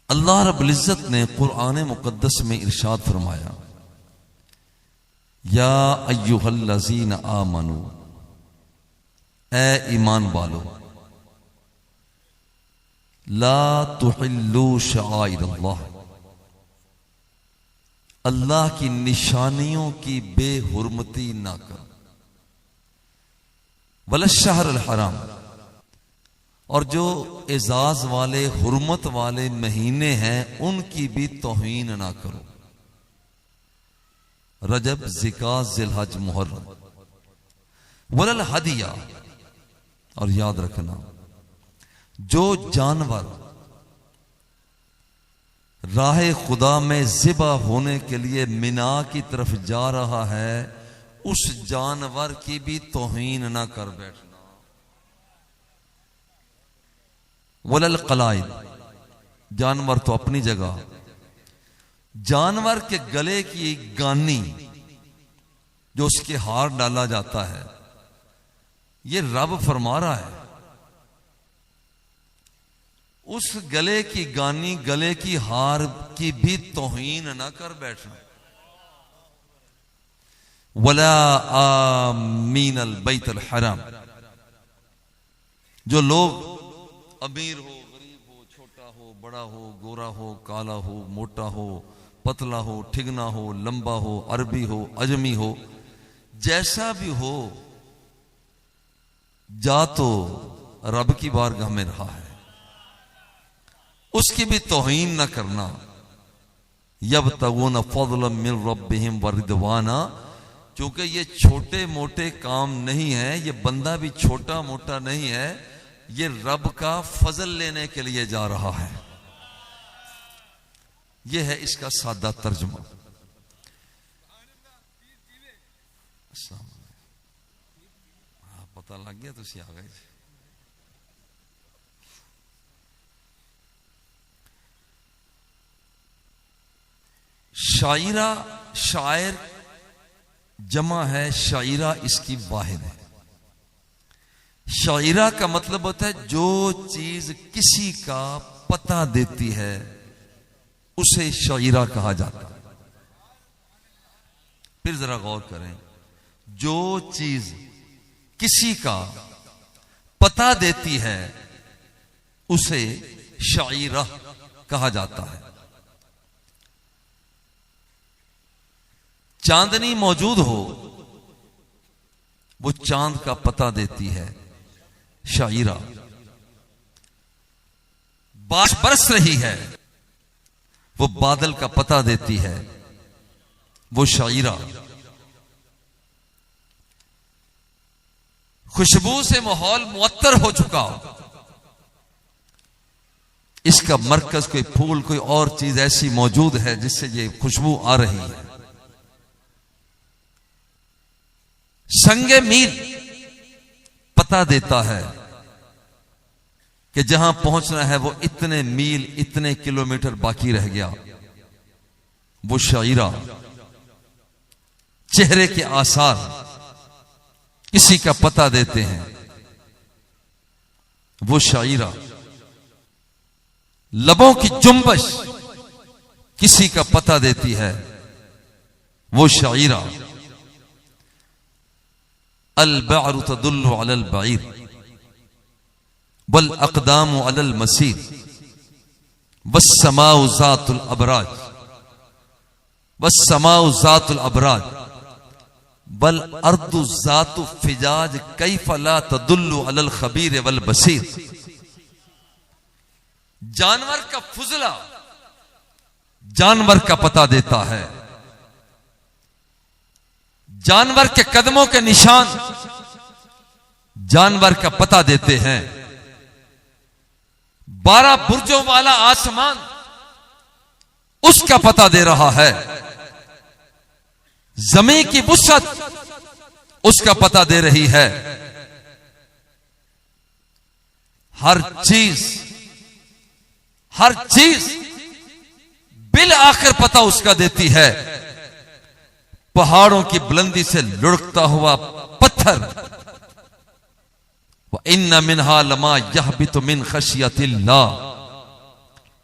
अल्लाह रब्बुल इज्जत ने कुरान मुकद्दस में इरशाद फरमाया, या अय्युहल्लज़ीना आमनू, ए ईमान वालो, ला तुहिल्लू शआइरल्लाह, अल्लाह की निशानियों की बेहुरमती ना कर, वलश्शहरुल हराम, और जो एजाज वाले हुर्मत वाले महीने हैं उनकी भी तौहीन ना करो। रजब, ज़िकात, ज़िलहज, मुहर्रम, वलल हदिया, और याद रखना जो जानवर राह खुदा में ज़िबा होने के लिए मिना की तरफ जा रहा है उस जानवर की भी तौहीन ना कर बैठना। वलल कलाइद, जानवर तो अपनी जगह, जानवर के गले की गानी जो उसके हार डाला जाता है, ये रब फरमा रहा है उस गले की गानी, गले की हार की भी तौहीन ना कर बैठना। वला आमीनल बैतल हराम, जो लोग अमीर हो, गरीब हो, छोटा हो, बड़ा हो, गोरा हो, काला हो, मोटा हो, पतला हो, ठिगना हो, लंबा हो, अरबी हो, अजमी हो, जैसा भी हो, जा तो रब की बारगाह में रहा है, उसकी भी तौहीन न करना। यब्तगून फज़लन मिन रब्बिहिम व रिदवाना, क्योंकि ये छोटे मोटे काम नहीं है, ये बंदा भी छोटा मोटा नहीं है, ये रब का फजल लेने के लिए जा रहा है। ये है इसका सादा तर्जुमा। पता लग गया, तुसी आ गए। शायरा, शायर जमा है, शायरा इसकी वाहिद है। शायरा का मतलब होता है जो चीज किसी का पता देती है उसे शायरा कहा जाता है। फिर जरा गौर करें, जो चीज किसी का पता देती है उसे शायरा कहा जाता है। चांदनी मौजूद हो, वो चांद का पता देती है, शायरा। बारिश बरस रही है, वो बादल का पता देती है, वो शायरा। खुशबू से माहौल मुअत्तर हो चुका हो, इसका मरकज कोई फूल, कोई और चीज ऐसी मौजूद है जिससे ये खुशबू आ रही है। संगे मील पता देता है कि जहां पहुंचना है वो इतने मील, इतने किलोमीटर बाकी रह गया, वो शायरा। चेहरे के आसार किसी का पता देते हैं, वो शायरा। लबों की जुम्बश किसी का पता देती है, वो शायरा। अल बअरु तदुल्लु अलल बईर वल अक़दामु अलल मसीर वस्समाउ ज़ातुल अबराज वस्समाउ ज़ातुल अबराज वल अर्दु ज़ातु फिजाज कैफ़ ला तदुल्लु अलल खबीर वल बसीर। जानवर का फुजला जानवर का पता देता है, जानवर के कदमों के निशान जानवर का पता देते हैं। 12 बुर्जों वाला आसमान उसका पता दे रहा है, जमीन की वुसअत उसका पता दे रही है। हर चीज बिल आखिर पता उसका देती है। पहाड़ों की बुलंदी से लुढ़कता हुआ पत्थर, व इन्ना मिन्हा लमा यहबितु मिन खशियतिल्लाह,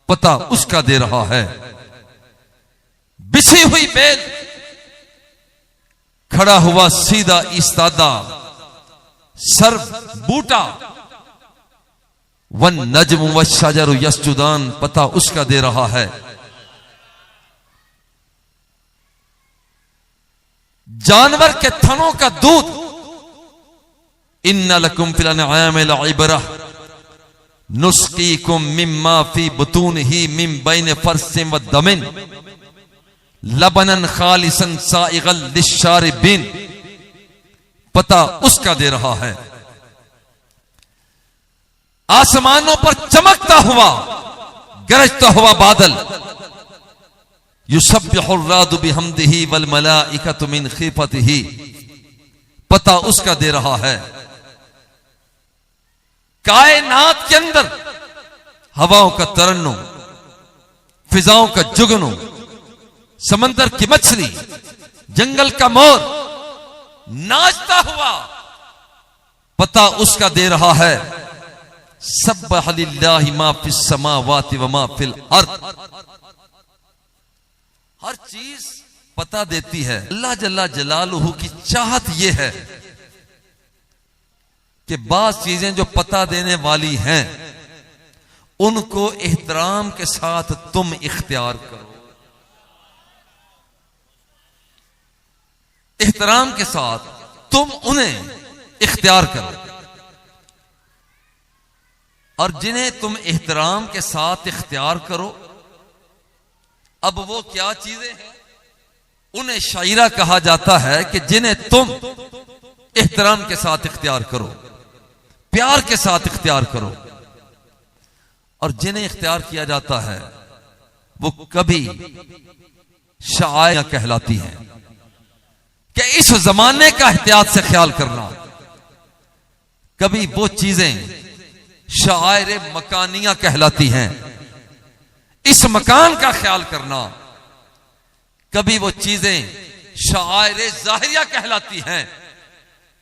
पता उसका दे रहा है। बिछी हुई बेल, खड़ा हुआ सीधा इस्तादा, सर बूटा, वन नजम व शजरु यस्जुदान, पता उसका दे रहा है। जानवर के थनों का दूध, इन्ना लकुम फिल अनआमि लइबरह नुस्कीकुम मिम्मा फी बुतूनिही मिन बैन फरसिन व दमिन लबनन खालिसन साइगल लिश्शारिबिन, पता उसका दे रहा है। आसमानों पर चमकता हुआ गरजता हुआ बादल, युसब्बिहुर रादु बिहम्दिही वल मलाइकतु मिन खीफतिही, पता उसका दे रहा है। कायनात के अंदर हवाओं का तरन्नुम, फिजाओं का जुगनू, समंदर की मछली, जंगल का मोर नाचता हुआ, पता उसका दे रहा है। सब्बह लिल्लाहि मा फिस समावाति व मा फिल अर्द, हर चीज पता देती है। अल्लाह जल्ला जलालुहु की चाहत यह है कि बाज़ चीजें जो पता देने वाली हैं उनको एहतराम के साथ तुम इख्तियार करो, एहतराम के साथ तुम उन्हें इख्तियार करो। और जिन्हें तुम एहतराम के साथ इख्तियार करो, अब वो क्या चीजें हैं, उन्हें शायरा कहा जाता है कि जिन्हें तुम एहतराम के साथ इख्तियार करो, प्यार के साथ इख्तियार करो। और जिन्हें इख्तियार किया जाता है वो कभी शायर कहलाती हैं कि इस जमाने का एहतियात से ख्याल करना। कभी वो चीजें शायर मकानिया कहलाती हैं, इस मकान का ख्याल करना। कभी वो चीजें शायर जाहिरिया कहलाती हैं,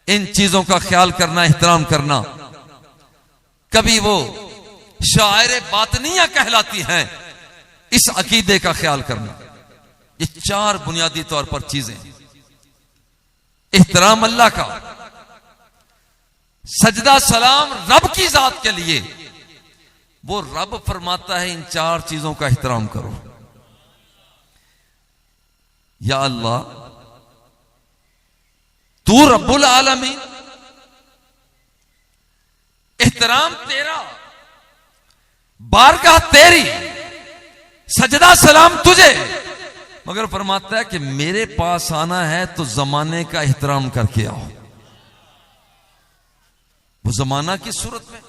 इन चीजों का ख्याल करना, एहतराम करना। कभी वो शायर बातनिया कहलाती हैं, इस अकीदे का ख्याल करना। ये चार बुनियादी तौर पर चीजें। एहतराम अल्लाह का, सजदा सलाम रब की जात के लिए, वो रब फरमाता है इन चार चीजों का एहतराम करो। या अल्लाह तू रब्बुल आलमीन, एहतराम तेरा, बारगाह तेरी, सजदा सलाम तुझे, मगर फरमाता है कि मेरे पास आना है तो जमाने का एहतराम करके आओ। वो जमाना की सूरत में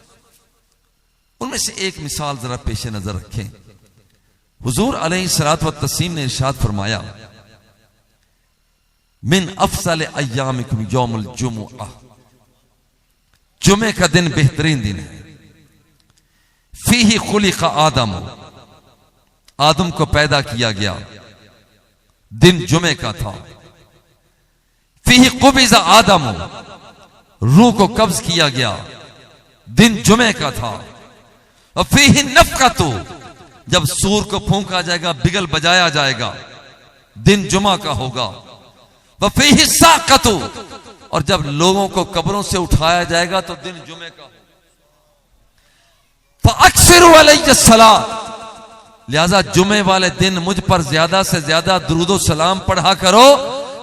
उनमें से एक मिसाल जरा पेश नजर रखें। हुजूर अलैहिस्सलातु व तस्लीम ने इरशाद फरमाया, मिन अफसल अय्यामिकुम यौमुल जुमुआ, जुमे का दिन बेहतरीन दिन है। फीही खुलिक़ आदम, आदम को पैदा किया गया, दिन जुमे का था। फीही कुबिज़ आदम, रूह को कब्ज किया गया, दिन जुमे का था। और फीही नफ़क़तु, जब सूर को फूंका जाएगा, बिगल बजाया जाएगा, दिन जुमा का होगा। व फीही साक़तु, और जब लोगों को कब्रों से उठाया जाएगा तो दिन जुमे का होगा। फ़अक्सिरु अलैहि सलात, लिहाजा जुमे वाले दिन मुझ पर ज्यादा से ज्यादा दुरूदो सलाम पढ़ा करो।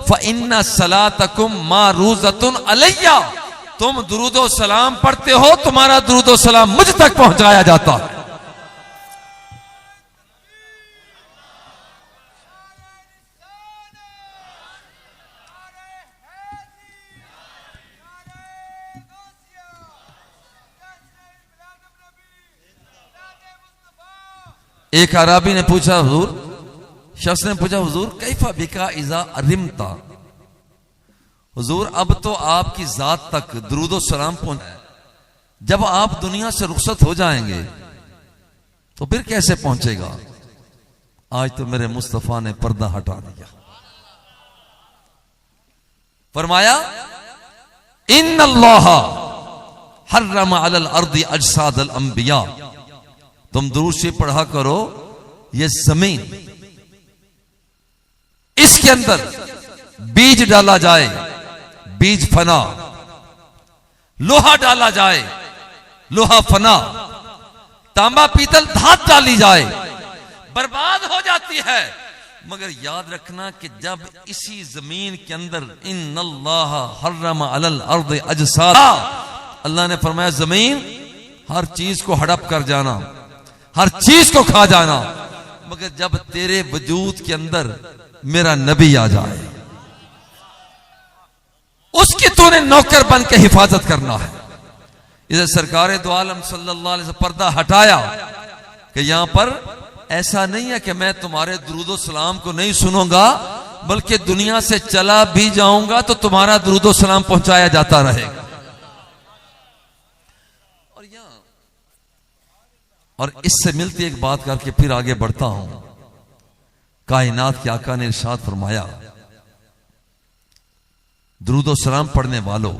फ़इन्ना सलातकुम मारूज़तुन अलैया, तुम दुरूदो सलाम पढ़ते हो, तुम्हारा दुरूदो सलाम मुझ तक पहुंचाया जाता है। एक अराबी ने पूछा, हुजूर, शख्स ने पूछा, हुजूर कैफा बिका इज़ा अरिमता, हुजूर अब तो आपकी जात तक दुरूदो सलाम पहुंचा, जब आप दुनिया से रुखसत हो जाएंगे तो फिर कैसे पहुंचेगा? आज तो मेरे मुस्तफा ने पर्दा हटा दिया। फरमाया, इन्नल्लाह हर्रम अलल अर्दी अजसादल अंबिया, तुम दुरूद शरीफ पढ़ा करो। ये जमीन, इसके अंदर बीज डाला जाए, बीज फना, लोहा डाला जाए, लोहा फना, तांबा पीतल धात डाली जाए, बर्बाद हो जाती है। मगर याद रखना कि जब इसी जमीन के अंदर इन्नल्लाह हर्रम अलल अर्द अजसाद, अल्लाह ने फरमाया जमीन हर चीज को हड़प कर जाना, हर चीज को खा जाना, मगर जब तेरे वजूद के अंदर मेरा नबी आ जाए, उसकी तूने नौकर बन के हिफाजत करना है। इसे सरकार दो आलम सल्लल्लाहु अलैहि वसल्लम पर्दा हटाया कि यहां पर ऐसा नहीं है कि मैं तुम्हारे दुरूदो सलाम को नहीं सुनूंगा, बल्कि दुनिया से चला भी जाऊंगा तो तुम्हारा दुरूदो सलाम पहुंचाया जाता रहेगा। और इससे मिलती एक बात करके फिर आगे बढ़ता हूं। कायनात के आका ने इरशाद फरमाया, दुरूदो सलाम पढ़ने वालों,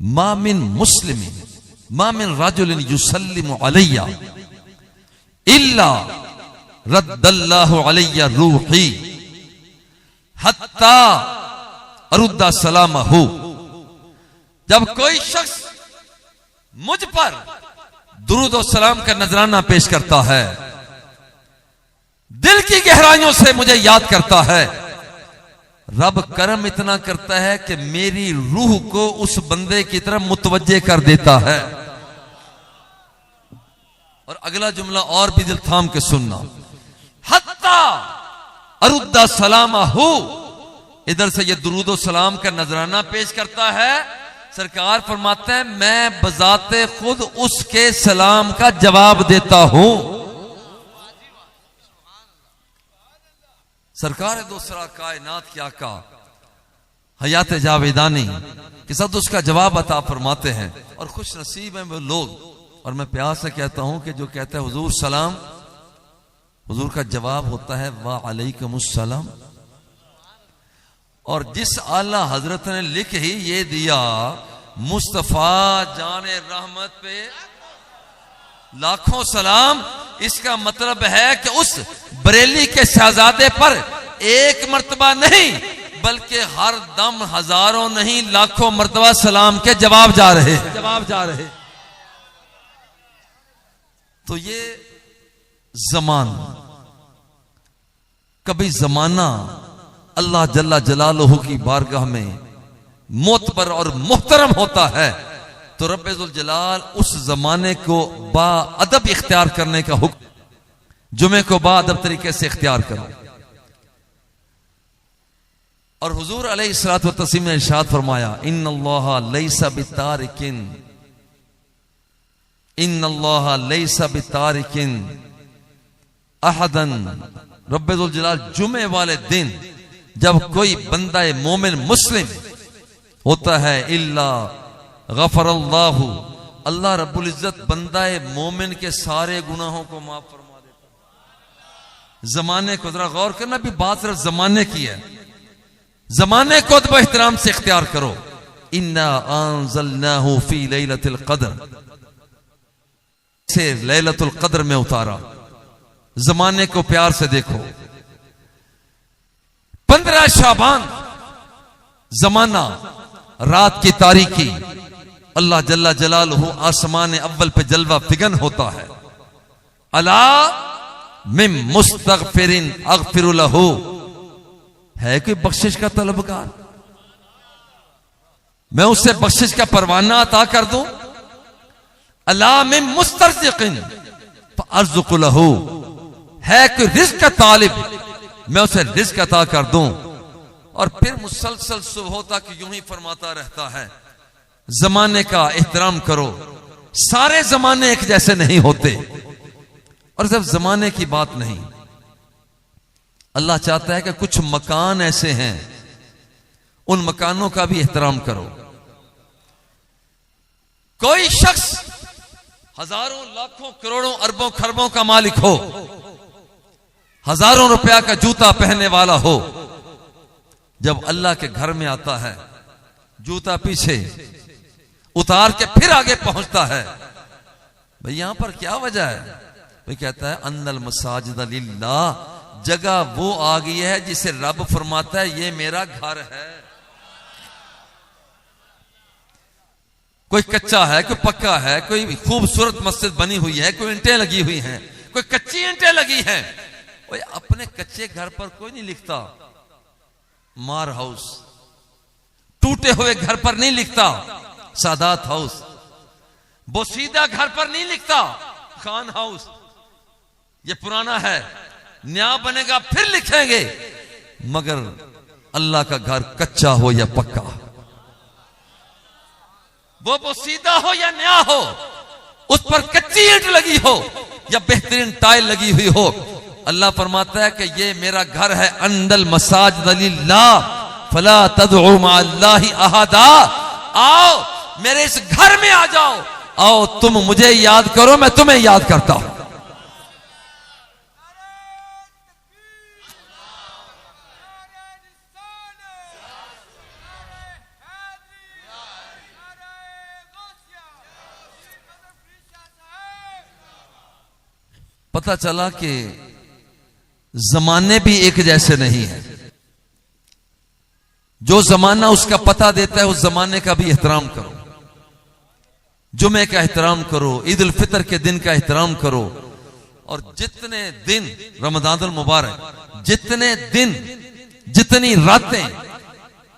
मा मिन मुस्लिमिन मा मिन रजुलिन युसल्लिमु अलैया इल्ला रद्दल्लाहु अलैया रूही हत्ता अरुद्दा सलामहु। जब कोई शख्स मुझ पर दुरूद और सलाम का नजराना पेश करता है, दिल की गहराइयों से मुझे याद करता है, रब करम इतना करता है कि मेरी रूह को उस बंदे की तरफ मुतवज्जे कर देता है। और अगला जुमला और भी दिल थाम के सुनना, हत्ता अरुद्दा सलामहु, इधर से ये दुरूद और सलाम का नजराना पेश करता है। सरकार फरमाते हैं मैं बजाते खुद उसके सलाम का जवाब देता हूं। सरकार दूसरा कायनात के आका हयात जावेदानी के साथ उसका जवाब अता फरमाते हैं। और खुश नसीब हैं वो लोग, और मैं प्यार से कहता हूं कि जो कहते हैं हुजूर सलाम, हुजूर का जवाब होता है वा अलैकुमुस्सलाम। और जिस आला हजरत ने लिख ही ये दिया, मुस्तफा जाने रहमत पे लाखों सलाम, इसका मतलब है कि उस बरेली के शहजादे पर एक मर्तबा नहीं बल्कि हर दम हजारों नहीं लाखों मर्तबा सलाम के जवाब जा रहे। तो ये कभी जमाना अल्लाह जल्ला जलालहू की बारगाह में मोतबर और मुहतरम होता है, तो रब्बुल जलाल उस जमाने को बाअदब इख्तियार करने का हुक्म, जुमे को बाअदब तरीके से इख्तियार करो। और हुजूर अलैहिस्सलातु व तस्लीम ने इरशाद फरमाया, इन्नल्लाहा लैसा बितारिकिन, इन्नल्लाहा लैसा बितारिकिन अहदन। रब्बुल जलाल जुमे वाले दिन जब कोई बंदा मोमिन मुस्लिम होता है, इल्ला गफरल्लाहु, अल्लाह रब्बुल इज्जत बंदा मोमिन के सारे गुनाहों को माफ फरमा देता। जमाने को जरा गौर करना, भी बात सिर्फ जमाने की है, जमाने को अदब एहतराम से इख्तियार करो। इन्ना अंज़लनाहु फी लैलतिल क़द्र, से लैलतुल क़द्र में उतारा। जमाने को प्यार से देखो। 15 शाबान जमाना, रात की तारीकी, अल्लाह जल्ला जलालहू आसमान अव्वल पे जलवा फिगन होता है। अला मिन मुस्तगफिरिन अगफिरु लहू, है कोई बख्शिश का तलबगार, मैं उससे बख्शिश का परवाना अता कर दूं। अला मिन मुस्तरज़िकिन फअरज़ुक़ु लहू, है कोई रिज़्क़ का तालिब, मैं उसे रिज़्क़ अता कर दूं। और फिर मुसलसल सुबह तक यूं ही फरमाता रहता है, जमाने का एहतराम करो, सारे जमाने एक जैसे नहीं होते। और सिर्फ जमाने की बात नहीं, अल्लाह चाहता है कि कुछ मकान ऐसे हैं, उन मकानों का भी एहतराम करो। कोई शख्स हजारों लाखों करोड़ों अरबों खरबों का मालिक हो, हजारों रुपया का जूता पहनने वाला हो, जब अल्लाह के घर में आता है, जूता पीछे उतार के फिर आगे पहुंचता है, भाई यहां पर क्या वजह है? भाई कहता है अन्नल मसाजिद लिल्लाह, जगह वो आ गई है जिसे रब फरमाता है ये मेरा घर है। कोई कच्चा है, कोई पक्का है, कोई खूबसूरत मस्जिद बनी हुई है, कोई ईंटें लगी हुई हैं, कोई कच्ची ईंटें लगी हैं। भाई अपने कच्चे घर पर कोई नहीं लिखता मार हाउस, टूटे हुए घर पर नहीं लिखता सादात हाउस, बोसीदा घर पर नहीं लिखता खान हाउस। ये पुराना है, नया बनेगा फिर लिखेंगे। मगर अल्लाह का घर कच्चा हो या पक्का, वो बोसीदा हो या नया हो, उस पर कच्ची ईंट लगी हो या बेहतरीन टाइल लगी हुई हो, अल्लाह फरमाता है कि ये मेरा घर है। अंदल मसाजिद लिल्लाह फला तदउ मअल्लाहि अहदा, आओ मेरे इस घर में आ जाओ, आओ तुम मुझे याद करो, मैं तुम्हें याद करता हूं। पता चला कि जमाने भी एक जैसे नहीं है। जो जमाना उसका पता देता है उस जमाने का भी एहतराम करो। जुमे का एहतराम करो, ईद उल फितर के दिन का एहतराम करो। और जितने दिन रमजानुल मुबारक, जितने दिन, जितनी रातें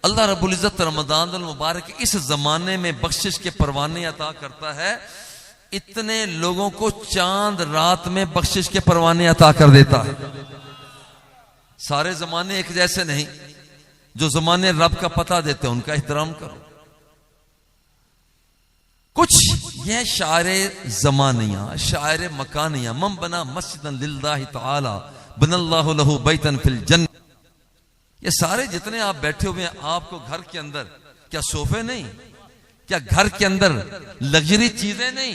अल्लाह रब्बुल इज्जत रमजानुल मुबारक इस जमाने में बख्शिश के परवाने अता करता है, इतने लोगों को चांद रात में बख्शिश के परवाने अता कर देता है। सारे जमाने एक जैसे नहीं। जो जमाने रब का पता देते हैं उनका एहतराम करो। कुछ यह शायरे जमानिया, शायरे मकानिया, मम बना मस्जिदन लिल्लाहि तआला बनल्लाहु लहू बैतन फिल जन्नत। ये सारे जितने आप बैठे हुए हैं, आपको घर के अंदर क्या सोफे नहीं, क्या घर के अंदर लग्जरी चीजें नहीं,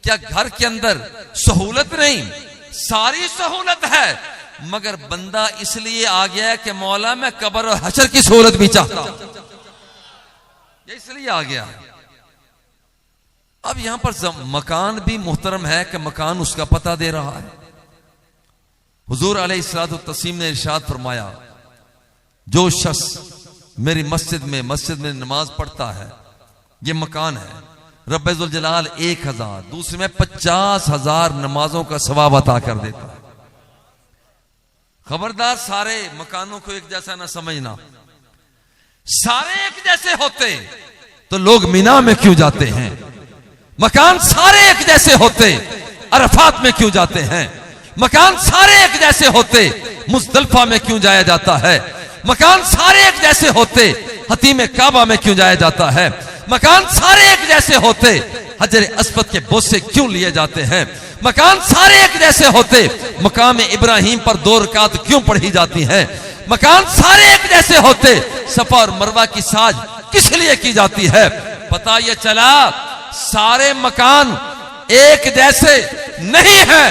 क्या घर के अंदर सहूलत नहीं? सारी सहूलत है, मगर बंदा इसलिए आ गया है कि मौला मैं कब्र और हशर की सहूलत भी चाहता हूं, ये इसलिए आ गया। अब यहां पर मकान भी मुहतरम है कि मकान उसका पता दे रहा है। हुजूर अलैहिस्सलातु तस्लीम ने इरशाद फरमाया, जो शख्स मेरी मस्जिद में नमाज पढ़ता है, ये मकान है, रब्बुल जलाल 1000, दूसरे में 50,000 नमाजों का सवाब अता कर देता है। खबरदार सारे मकानों को एक जैसा ना समझना। सारे एक जैसे होते तो लोग मीना में क्यों जाते हैं? मकान सारे एक जैसे होते अरफात में क्यों जाते हैं? मकान सारे एक जैसे होते मुज़दलिफा में क्यों जाया जाता है? मकान सारे एक जैसे होते हतीम काबा में क्यों जाया जाता है? मकान सारे एक जैसे होते हजर अस्वद के बोसे क्यों लिए जाते हैं? मकान सारे एक जैसे होते मकाम इब्राहिम पर 2 रकात क्यों पढ़ी जाती है? मकान सारे एक जैसे होते सफा और मरवा की साज किस लिए की जाती है? पता ये चला सारे मकान एक जैसे नहीं है,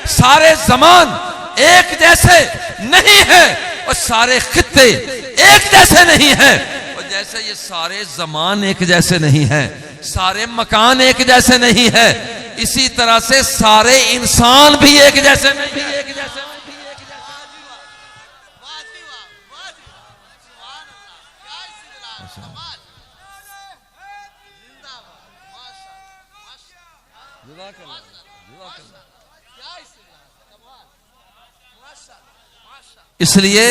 सारे जमान एक जैसे नहीं है, और सारे खित्ते एक जैसे नहीं है। और जैसे ये सारे जमान एक जैसे नहीं है, सारे मकान एक जैसे नहीं है, इसी तरह से सारे इंसान भी एक जैसे नहीं है। इसलिए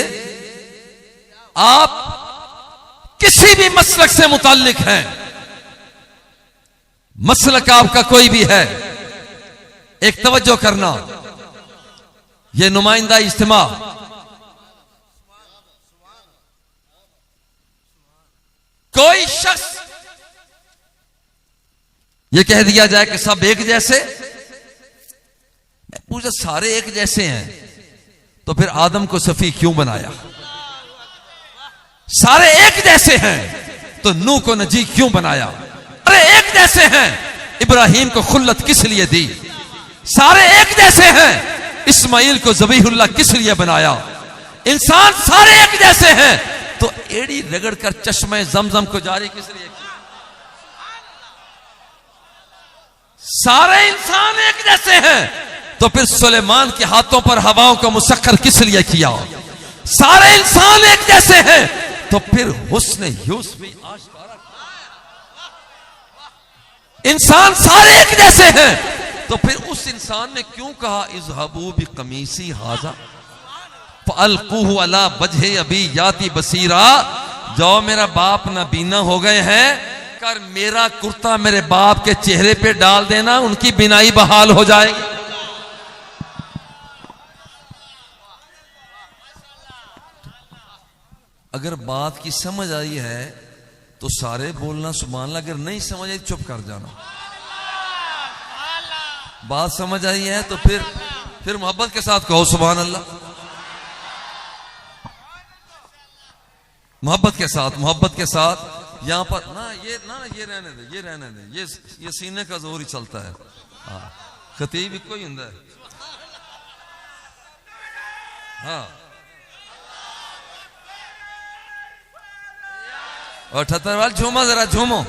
आप किसी भी मसलक से मुताल्लिक हैं, मसलक आपका कोई भी है, एक तवज्जो करना, यह नुमाइंदा इज्तिमा कोई शख्स यह कह दिया जाए कि सब एक जैसे, मैं पूछा सारे एक जैसे हैं तो फिर आदम को सफी क्यों बनाया? सारे एक जैसे हैं तो नूह को नजी क्यों बनाया? अरे एक जैसे हैं इब्राहिम को खुल्लत किस लिए दी? सारे एक जैसे हैं इस्माइल को ज़बीहुल्लाह किस लिए बनाया? इंसान सारे एक जैसे हैं तो एड़ी रगड़ कर चश्मे ज़मज़म को जारी किस लिए किया? सारे इंसान एक जैसे हैं, तो फिर सुलेमान के हाथों पर हवाओं को मुसख्खर किस लिए किया? सारे इंसान एक जैसे हैं, तो फिर हुस्न यूसुफ भी आशकारा। इंसान सारे एक जैसे हैं, तो फिर उस इंसान ने क्यों कहा इज़हबू बिक़मीसी हाज़ा फ़अल्क़ूहु अला वजहि अबी याती बसीरा? जाओ, मेरा बाप नाबीना हो गए हैं, कर मेरा कुर्ता मेरे बाप के चेहरे पे डाल देना, उनकी बिनाई बहाल हो जाएगी। अगर बात की समझ आई है तो सारे बोलना सुभान अल्लाह, अगर नहीं समझ आई चुप कर जाना। बात समझ आई है तो फिर मोहब्बत के साथ कहो सुभान अल्लाह। मोहब्बत के साथ यहां पर ना ये रहने दे, ये सीने का जोर ही चलता है। खतीब भी कोई हुंदा है। हाँ, और 78 वाल झूमो, जरा झूमो।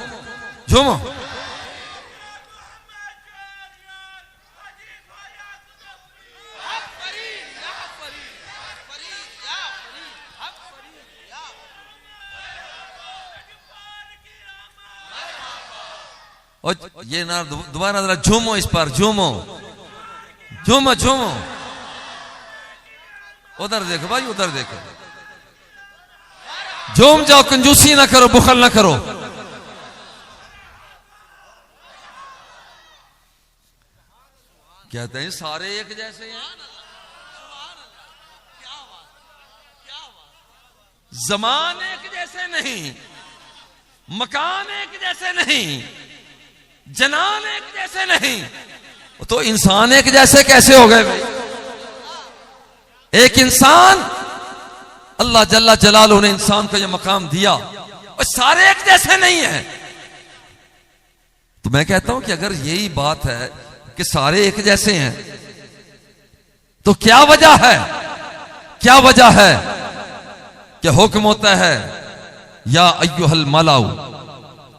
और ये ना दोबारा जरा झूमो, इस पर झूमो। उधर देखो भाई, उधर देखो। झूम जाओ, कंजूसी ना करो, बुखल ना करो। कहते हैं सारे एक जैसे हैं। ज़मान एक जैसे नहीं, मकान एक जैसे नहीं, जनान एक जैसे नहीं, तो इंसान एक जैसे कैसे हो गए भाई? एक इंसान, अल्लाह जल्ला जलालहू ने इंसान को यह मकाम दिया, और सारे एक जैसे नहीं है। तो मैं कहता हूं कि अगर यही बात है कि सारे एक जैसे हैं, तो क्या वजह है कि हुक्म होता है या अय्युहल मलाउ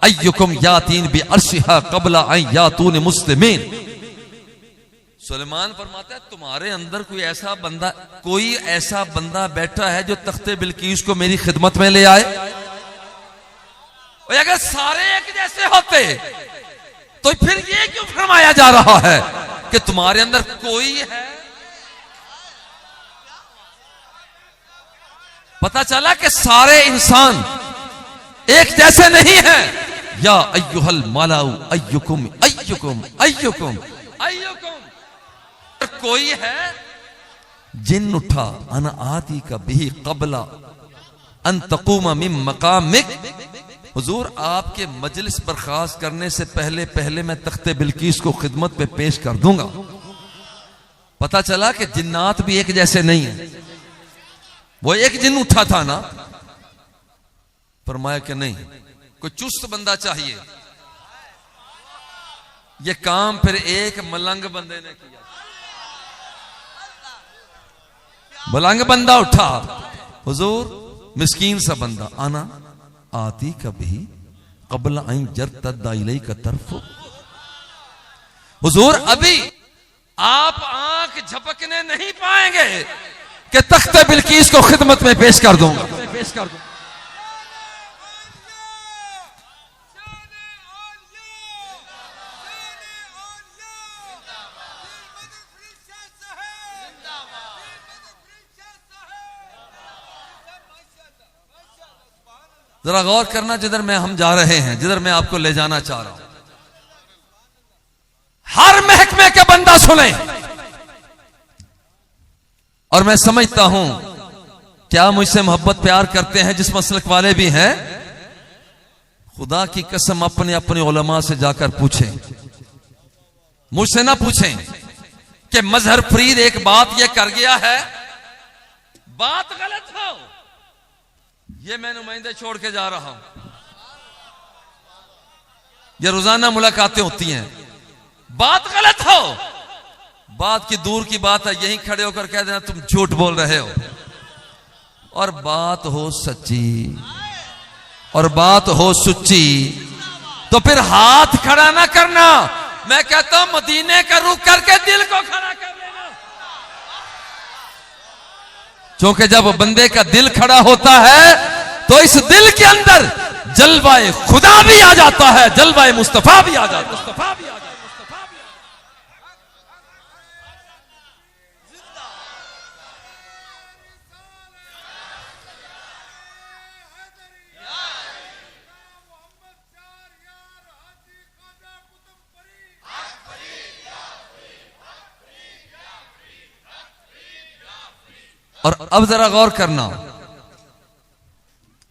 अय्युकुम यातीन बि अर्शिहा क़ब्ला अन यातून मुस्लिमीन। सुलेमान फरमाता है तुम्हारे अंदर कोई ऐसा बंदा बैठा है जो तख्ते बिल्कीस को मेरी खिदमत में ले आए। और अगर सारे एक जैसे होते तो फिर ये क्यों फरमाया जा रहा है कि तुम्हारे अंदर कोई है? पता चला कि सारे इंसान एक जैसे नहीं है। या अय्युहल मलाउ अय्युकुम अय्युकुम अय्युकुम अय्युकुम, कोई है जिन उठा अन आती का भी कबला अन तकूमा मिन मकामिक। हुजूर आपके मजलिस बर्खास्त करने से पहले मैं तख्ते बिल्कीस को खिदमत पे पेश कर दूंगा। पता चला कि जिन्नात भी एक जैसे नहीं है। वो एक जिन उठा था ना, फरमाया कि नहीं, कोई चुस्त बंदा चाहिए। ये काम फिर एक मलंग बंदे ने किया। मलंग बंदा उठा, हुजूर मिस्कीन सा बंदा, आना आती कभी कबल आई जरतदा इलैका तरफु। हुजूर अभी आप आंख झपकने नहीं पाएंगे कि तख्ते बिल्कीस को खिदमत में पेश कर दूंगा। जरा गौर करना जिधर हम जा रहे हैं, जिधर मैं आपको ले जाना चाह रहा हूं। हर महकमे के बंदा सुने। और मैं समझता हूं क्या मुझसे मोहब्बत प्यार करते हैं जिस मसलक वाले भी हैं, खुदा की कसम अपने अपने उलमा से जाकर पूछें, मुझसे ना पूछें कि मजहर फरीद एक बात यह कर गया है, बात गलत हो, ये मैं नुमाइंदे छोड़ के जा रहा हूं। ये रोजाना मुलाकातें होती हैं, बात गलत हो, बात की दूर की बात है, यहीं खड़े होकर कह देना तुम झूठ बोल रहे हो। और बात हो सच्ची और बात हो सुच्ची, तो फिर हाथ खड़ा ना करना, मैं कहता हूं मदीने का रुख करके दिल को खड़ा कर लेना, क्योंकि जब बंदे का दिल खड़ा होता है तो इस दिल के अंदर जलवाए खुदा भी आ जाता है, जलवाए मुस्तफा भी आ जाता है। और अब जरा गौर करना,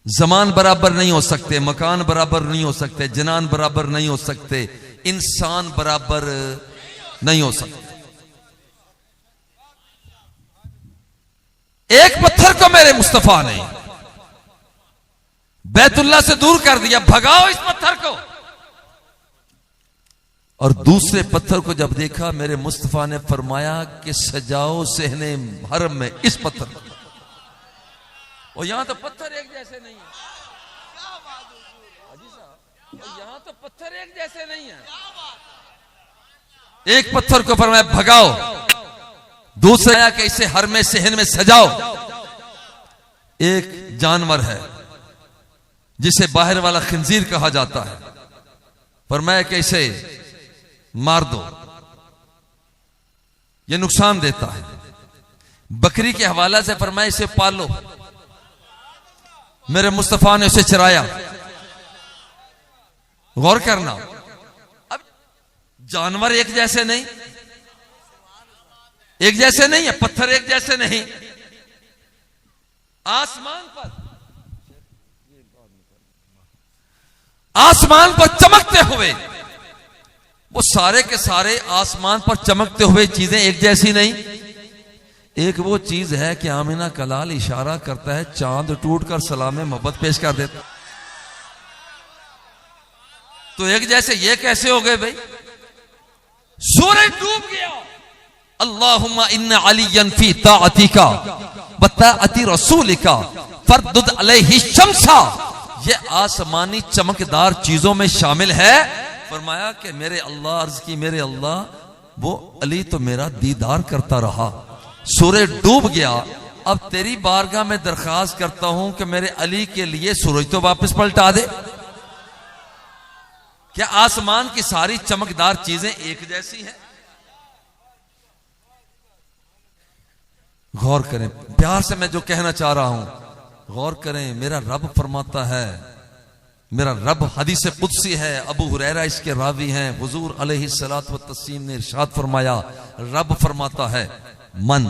जमान बराबर नहीं हो सकते, मकान बराबर नहीं हो सकते, जनान बराबर नहीं हो सकते, इंसान बराबर नहीं हो सकते। एक पत्थर को मेरे मुस्तफा ने बैतुल्लाह से दूर कर दिया, भगाओ इस पत्थर को। और दूसरे पत्थर को जब देखा, मेरे मुस्तफा ने फरमाया कि सजाओ सहने हरम में इस पत्थर को। और यहां तो पत्थर एक जैसे नहीं है, यहां तो पत्थर एक जैसे नहीं है। एक पत्थर को फरमाया भगाओ, दूसरे आया कि इसे हर में सहन में सजाओ। एक जानवर है जिसे बाहर वाला खिंजीर कहा जाता है, फरमाया कि इसे मार दो, यह नुकसान देता है। बकरी के हवाला से फरमाया इसे पालो, मेरे मुस्तफा ने उसे चराया। गौर करना, अब जानवर एक जैसे नहीं, एक जैसे नहीं है, पत्थर एक जैसे नहीं। आसमान पर चमकते हुए, वो सारे के सारे आसमान पर चमकते हुए चीजें एक जैसी नहीं। एक वो चीज है कि आमिना कलाल इशारा करता है, चांद टूटकर सलाम मोहब्बत पेश कर देता, तो एक जैसे ये कैसे हो गए भाई? सूरज डूब गया, अल्लाहुम्मा इन्ना अलियन फी ताअतिका व ताअति रसूलिका फरदुद अलैहि शम्सा, ये आसमानी चमकदार चीजों में शामिल है। फरमाया कि मेरे अल्लाह, अर्ज की मेरे अल्लाह, वो अली तो मेरा दीदार करता रहा, सूरज डूब गया, अब तेरी बारगाह में दरखास्त करता हूं कि मेरे अली के लिए सूरज तो वापस पलटा दे। क्या आसमान की सारी चमकदार चीजें एक जैसी हैं? गौर करें, प्यार से मैं जो कहना चाह रहा हूं, गौर करें। मेरा रब फरमाता है, मेरा रब हदीस कुदसी है, अबू हुरैरा इसके रावी हैं, हुजूर अलैहिस्सलातु वत्तस्लीम ने इरशाद फरमाया, रब फरमाता है, मन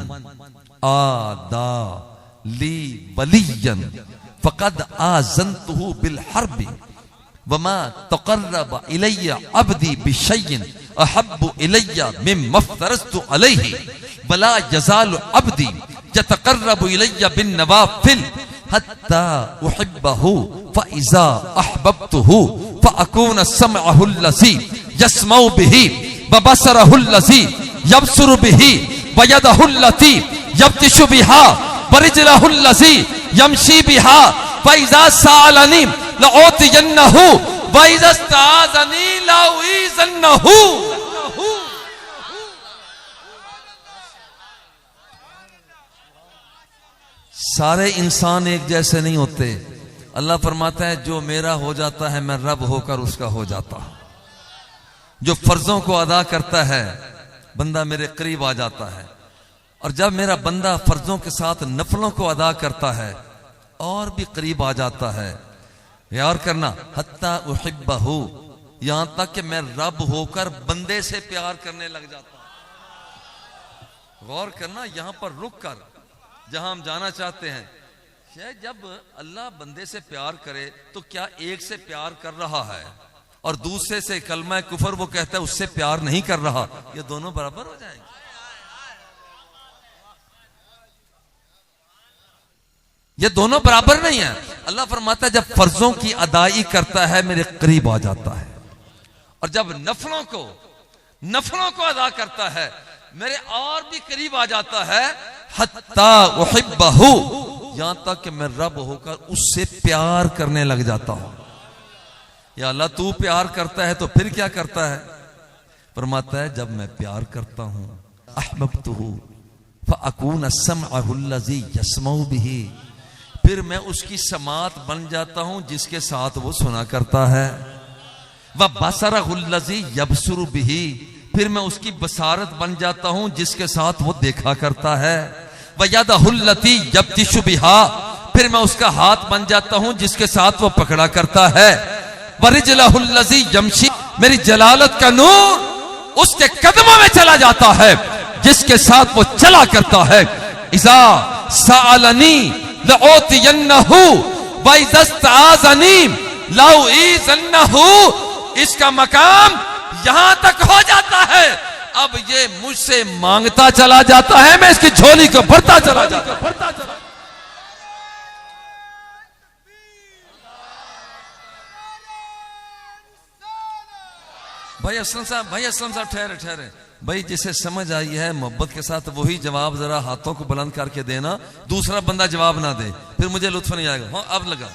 आदा ली वलियन फकद आज़नतुहु बिल हर्बी वमा तक़र्रब इलैया अब्दी बिशैइन अहब्बु इलैया मिम्मा फ़रज़तु अलैहि वला यज़ालु अब्दी यतक़र्रबु इलैया बिन नवाफ़िल हत्ता उहिब्बहु फ़इज़ा अहबब्तुहु फ़अकून समअहु अल्लज़ी यस्मउ बिही व बसरहु अल्लज़ी यबसुरु बिही व यदहु अल्लती यब्तिशु बिहा व रिजलहु अल्लज़ी यमशी बिहा फ़इज़ा सअलनी लअतियन्नहु व इज़ा इस्ताज़नी लउइज़न्नहु। सारे इंसान एक जैसे नहीं होते। अल्लाह फरमाता है, जो मेरा हो जाता है मैं रब होकर उसका हो जाता हूं। जो फर्जों को अदा करता है बंदा मेरे करीब आ जाता है, और जब मेरा बंदा फर्जों के साथ नफलों को अदा करता है और भी करीब आ जाता है। यार करना, हत्ता उहिब्बहु, यहां तक कि मैं रब होकर बंदे से प्यार करने लग जाता हूं। गौर करना, यहां पर रुक कर जहां हम जाना चाहते हैं, जब अल्लाह बंदे से प्यार करे तो क्या एक से प्यार कर रहा है और दूसरे से कलमा कुफर वो कहता है उससे प्यार नहीं कर रहा, ये दोनों बराबर हो जाएंगे? ये दोनों बराबर नहीं है। अल्लाह फरमाता है, जब फर्जों की अदाई करता है मेरे करीब आ जाता है, और जब नफलों को अदा करता है मेरे और भी करीब आ जाता है। हत्ता उहिब्बहु, यहां तक कि मैं रब होकर उससे प्यार करने लग जाता हूं। या अल्लाह, तू प्यार करता है तो फिर क्या करता है? फरमाता है जब मैं प्यार करता हूं अहबब्तुहु फअकून समअहु लज़ी यस्मउ बिही, फिर मैं उसकी समात बन जाता हूं जिसके साथ वो सुना करता है। व बसरहु लज़ी यबसुरु बिही, फिर मैं उसकी बसारत बन जाता हूं जिसके साथ वो देखा करता है। व यदहु लती यब्तिशु बिहा, फिर मैं उसका हाथ बन जाता हूं जिसके साथ वो पकड़ा करता है। व रिजलहु लज़ी यमशी, मेरी जलालत का नूर उसके कदमों में चला जाता है जिसके साथ वो चला करता है। इज़ा सअलनी लऊतियन्नहु व इज़ा इस्तआज़नी लऊईज़न्नहु, इसका मकाम यहां तक हो जाता है, अब ये मुझसे मांगता चला जाता है, मैं इसकी झोली को भरता चला जाता हूं। भाई असलम साहब ठहरे भाई, जिसे समझ आई है मोहब्बत के साथ वही जवाब जरा हाथों को बुलंद करके देना, दूसरा बंदा जवाब ना दे, फिर मुझे लुत्फ नहीं आएगा। हाँ अब लगा।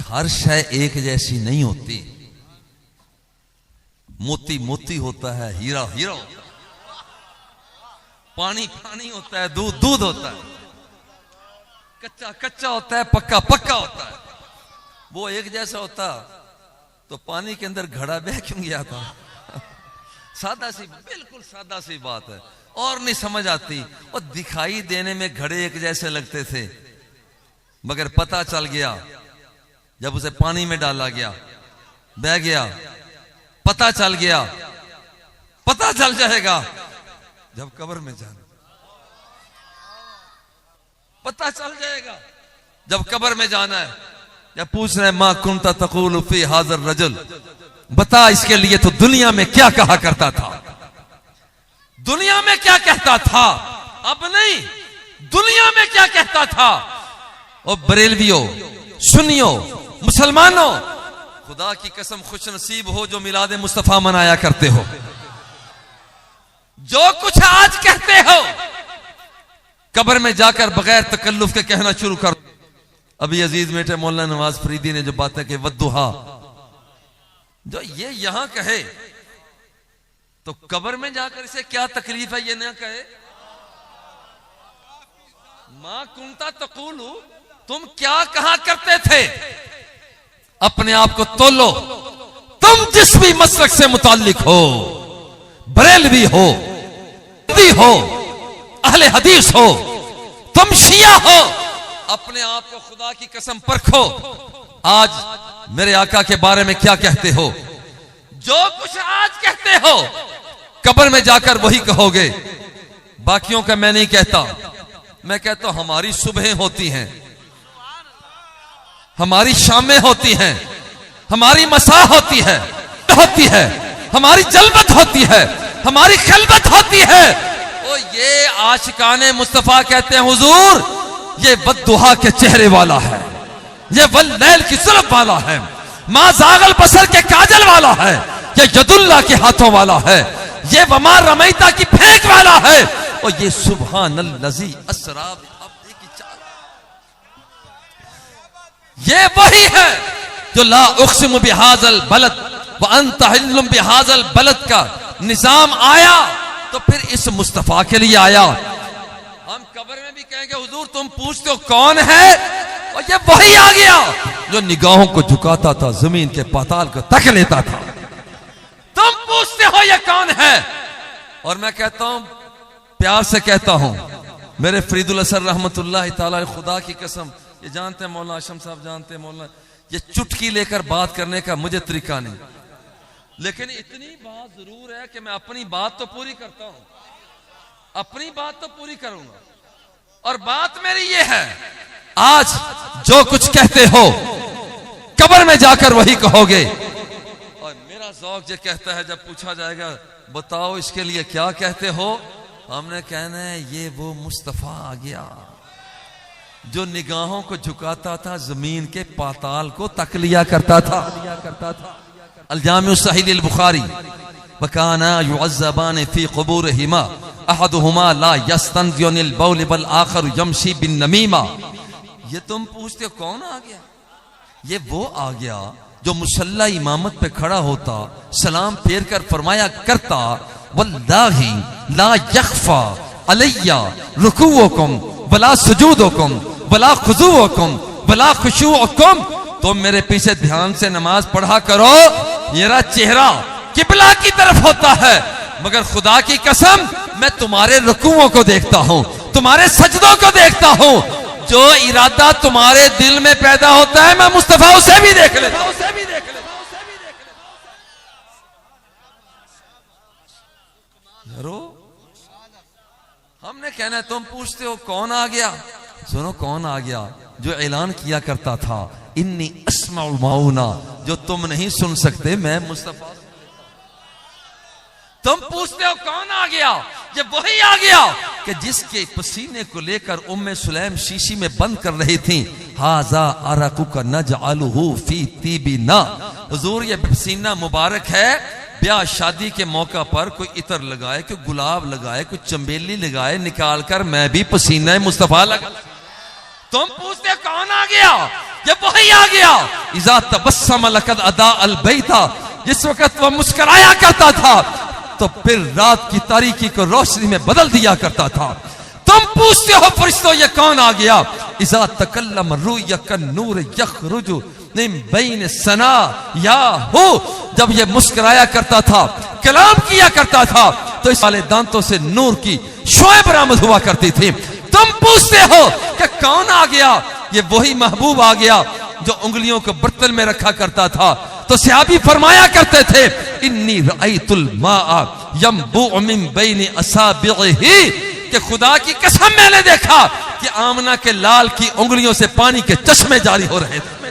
हर शय एक जैसी नहीं होती, मोती मोती होता है, हीरा हीरा होता है, पानी पानी होता है, दूध दूध होता है, कच्चा कच्चा होता है, पक्का पक्का होता है। वो एक जैसा होता तो पानी के अंदर घड़ा बह क्यों गया था? सादा सी, बिल्कुल सादा सी बात है, और नहीं समझ आती। और दिखाई देने में घड़े एक जैसे लगते थे, मगर पता चल गया जब उसे पानी में डाला गया, बह गया। पता चल गया, पता चल जाएगा जब कब्र में जाना, पता चल जाएगा जब कब्र में जाना है। जब पूछ रहे मा कुंता तक़ूलु फी हाज़र रजुल, बता इसके लिए तो दुनिया में क्या कहा करता था, दुनिया में क्या कहता था, अब नहीं दुनिया में क्या कहता था। और बरेलवियों, सुन्नियों, मुसलमानों, खुदा की कसम खुश नसीब हो जो मिलाद मुस्तफा मनाया करते हो। जो कुछ आज कहते हो कब्र में जाकर बगैर तकल्लुफ के कहना शुरू कर। अभी अजीज बेटे मौलाना नवाज फरीदी ने जो बातें कही वद्दुहा, जो ये यहां कहे तो कब्र में जाकर इसे क्या तकलीफ है ये ना कहे। मां कुंता तक़ूलु, तुम क्या कहा करते थे, अपने आप को तोलो। तुम जिस भी मसलक से मुताल्लिक हो, बरेलवी हो, अहले हदीस हो, तुम शिया हो, अपने आप को खुदा की कसम परखो। आज मेरे आका के बारे में क्या कहते हो, जो कुछ आज कहते हो कब्र में जाकर वही कहोगे। बाकियों का मैं नहीं कहता, मैं कहता हूं हमारी सुबहें होती हैं, हमारी शामें होती हैं, हमारी मसा होती है, हमारी जलबत होती है, हमारी खलबत होती है। ओ ये आशिकाने मुस्तफा कहते हैं हुजूर ये वद्दुहा के चेहरे वाला है, ये वल्लैल की जुल्फ वाला है, मां जागल बसर के काजल वाला है, ये यदुल्लाह के हाथों वाला है, ये वमा रमैता की फेंक वाला है, और ये सुब्हानल्लज़ी अस्रा बिअब्दी की चाल, ये वही है जो ला उक़सिमु बिहाज़ल बलद व अंत हिल्लुम बिहाज़ल बलद का निजाम आया तो फिर इस मुस्तफा के लिए आया। हम कब्र में भी कहेंगे हुजूर तुम पूछते हो कौन है, और ये वही आ गया जो निगाहों को झुकाता था, जमीन के पाताल को तक लेता था। तुम पूछते हो ये कौन है, और मैं कहता हूं प्यार से कहता हूं मेरे फरीदुल असर रहमतुल्लाह तआला, खुदा की कसम ये जानते हैं मौलाना आशम साहब, जानते हैं मौलाना, ये चुटकी लेकर बात करने का मुझे तरीका नहीं, लेकिन इतनी बात जरूर है कि मैं अपनी बात तो पूरी करता हूं, अपनी बात तो पूरी करूंगा। और बात मेरी ये है, आज जो कुछ कहते हो कब्र में जाकर वही कहोगे। और मेरा बड़ा ज़ौक़ ये कहता है, जब पूछा जाएगा बताओ इसके लिए क्या कहते हो, हमने कहना है ये वो मुस्तफ़ा आ गया जो निगाहों को झुकाता था, जमीन के पाताल को तक लिया करता था। अल-जामिउ सहीह अल-बुखारी वकाना युअज़्ज़बान फी क़ुबूरिहिमा अहदुहुमा ला यस्तंज़िउ अनिल बौल वल आखर यमशी बिन नमीमा। ये तुम पूछते हो कौन आ गया, ये वो आ गया जो मुसल्ला इमामत पे खड़ा होता, सलाम फेर कर फरमाया करता, वल्लाही ला यख्फा अलैया रुकूउकुम वला सुजूदुकुम वला खुज़ूउकुम वला खुशूउकुम। तुम मेरे पीछे ध्यान से नमाज पढ़ा करो, मेरा चेहरा किबला की तरफ होता है, मगर खुदा की कसम मैं तुम्हारे रुकूओं को देखता हूं, तुम्हारे सजदों को देखता हूं। जो इरादा तुम्हारे दिल में पैदा होता है मैं मुस्तफा उसे भी देख लेता हूं। हमने कहना है तुम पूछते हो कौन आ गया, सुनो कौन आ गया जो ऐलान किया करता था इन्नी अस्माउल माउना, जो तुम नहीं सुन सकते मैं मुस्तफा। तुम पूछते हो कौन आ गया, ये वही आ गया कि जिसके पसीने को लेकर उम्मे सुलैम शीशी में बंद कर रही थी। हाजा अरकुका नजअलुहु फी तीबिना, हुजूर ये पसीना मुबारक है, ब्याह शादी के मौका पर कोई इतर लगाए, कोई गुलाब लगाए, कोई चंबेली लगाए, निकाल कर मैं भी पसीना मुस्तफा लगा। तुम पूछते कौन आ गया, ये वही आ गया। इज़ा तबस्सम लक़द अदा अल बैता, जिस वक्त वह मुस्कुराया करता था तो फिर रात की तारीकी को रोशनी में बदल दिया करता था। तुम पूछते हो फरिश्तों ये कौन आ गया, इज़ा तकल्लम रुया कन नूर यखरुजु मिन बैन सना या हो, जब ये मुस्कुराया करता था, कलाम किया करता था तो इस वाले दांतों से नूर की शोएं बरामद हुआ करती थी। तुम पूछते हो कि कौन आ गया, ये वही महबूब आ गया जो उंगलियों को बर्तन में रखा करता था। तो सहाबी फरमाया करते थे इन्नी रअयतुल माअ यंबु मिन बैन असाबिही, कि खुदा की कसम मैंने देखा कि आमना के लाल की उंगलियों से पानी के चश्मे जारी हो रहे थे।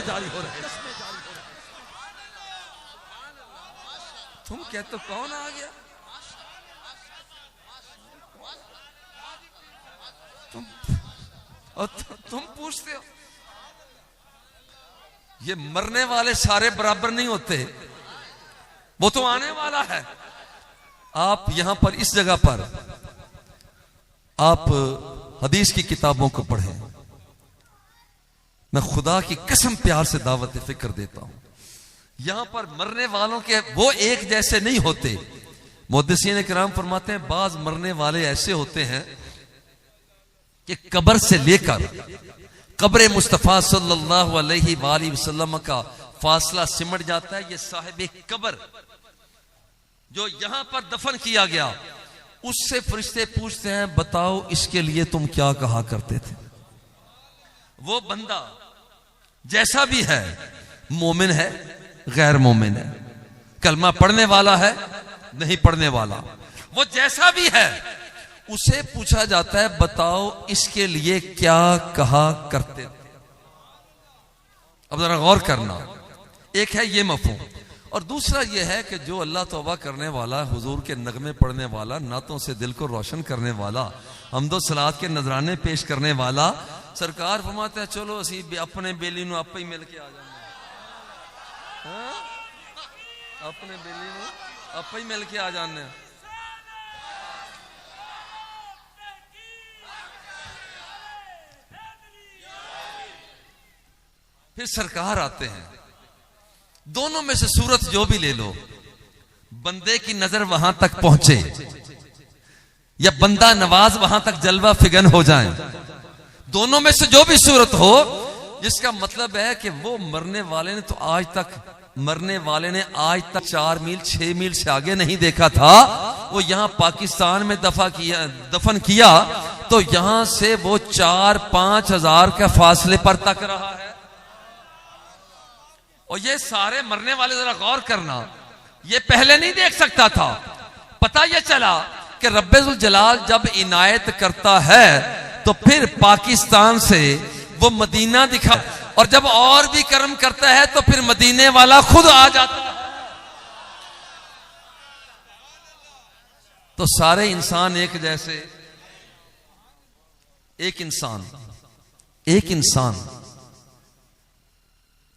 तुम कहते हो कौन आ गया, तुम पूछते हो। ये मरने वाले सारे बराबर नहीं होते, वो तो आने वाला है। आप यहां पर इस जगह पर आप हदीस की किताबों को पढ़ें, मैं खुदा की कसम प्यार से दावत फिक्र देता हूं। यहां पर मरने वालों के वो एक जैसे नहीं होते। मुहद्दिसीन किराम फरमाते हैं बाज मरने वाले ऐसे होते हैं कि कब्र से लेकर कब्र मुस्तफा सल्लल्लाहु अलैहि वसल्लम का फासला सिमट जाता है। ये साहिब कब्र जो यहां पर दफन किया गया, उससे फरिश्ते पूछते हैं बताओ इसके लिए तुम क्या कहा करते थे। वो बंदा जैसा भी है, मोमिन है गैर मोमिन है, कलमा पढ़ने वाला है नहीं पढ़ने वाला, वो जैसा भी है, उसे पूछा जाता है बताओ इसके लिए क्या कहा करते थे। अब जरा गौर करना, एक है ये मफहूम, और दूसरा ये है कि जो अल्लाह तौबा करने वाला, हुजूर के नगमे पढ़ने वाला, नातों से दिल को रोशन करने वाला, हम्दो सलात के नजराने पेश करने वाला, सरकार फरमाते हैं चलो असी अपने बेली नूं आपे ही मिल के आ जाना, अपने बेली नूं आपे ही मिल के आ जाने। फिर सरकार आते हैं, दोनों में से सूरत जो भी ले लो, बंदे की नजर वहां तक पहुंचे या बंदा नवाज वहां तक जलवा फिगन हो जाए, दोनों में से जो भी सूरत हो, जिसका मतलब है कि वो मरने वाले ने तो आज तक 4 मील 6 मील से आगे नहीं देखा था। वो यहां पाकिस्तान में दफन किया तो यहां से वो 4-5 हजार के फासले पर तक रहा है। और ये सारे मरने वाले, जरा गौर करना, ये पहले नहीं देख सकता था। पता ये चला कि रब्बुल जलाल जब इनायत करता है तो फिर पाकिस्तान से वो मदीना दिखा, और जब और भी कर्म करता है तो फिर मदीने वाला खुद आ जाता है। तो सारे इंसान एक जैसे, एक इंसान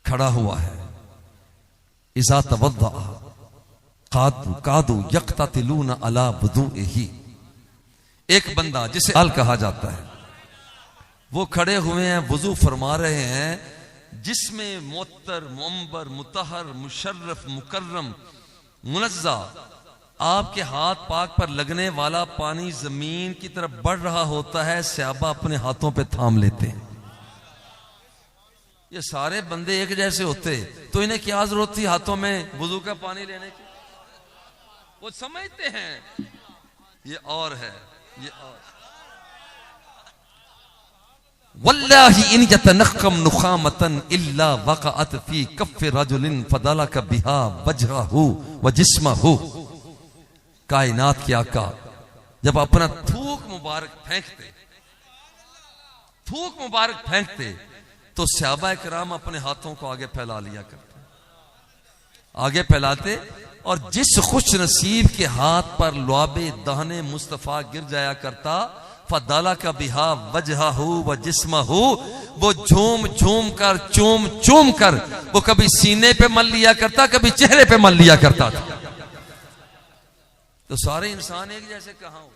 खड़ा हुआ है। इज़ा तवद्दा कादू यक्ततिलून अला वुदूइही, एक बंदा जिसे हाल कहा जाता है, वो खड़े हुए हैं, वुजू फरमा रहे हैं, जिसमें मुअत्तर, मुअम्बर, मुतहर, मुशर्रफ, मुकर्रम, मुनज़्ज़ा, आपके हाथ पाक पर लगने वाला पानी जमीन की तरफ बढ़ रहा होता है, सहाबा अपने हाथों पे थाम लेते हैं। ये सारे बंदे एक जैसे होते तो इन्हें क्या जरूरत थी हाथों में वुजू का पानी लेने की? वो समझते हैं ये और है, ये और। वल्लाहि इन यतनक्कम नुखामतन इल्ला वक़अत फी कफ़ रजुलिन फदलक बिहा वजहहु व जिस्महु। कायनात के आका जब अपना थूक मुबारक फेंकते तो सहाबा किराम अपने हाथों को आगे फैला लिया करते, आगे फैलाते, और जिस खुश नसीब के हाथ पर लुआबे दहने मुस्तफा गिर जाया करता, फदाला का बिहा वजहहु व जिस्महु, वो झूम झूम कर, चूम चूम कर, वो कभी सीने पे मल लिया करता, कभी चेहरे पे मल लिया करता था। तो सारे इंसान एक जैसे कहां हो?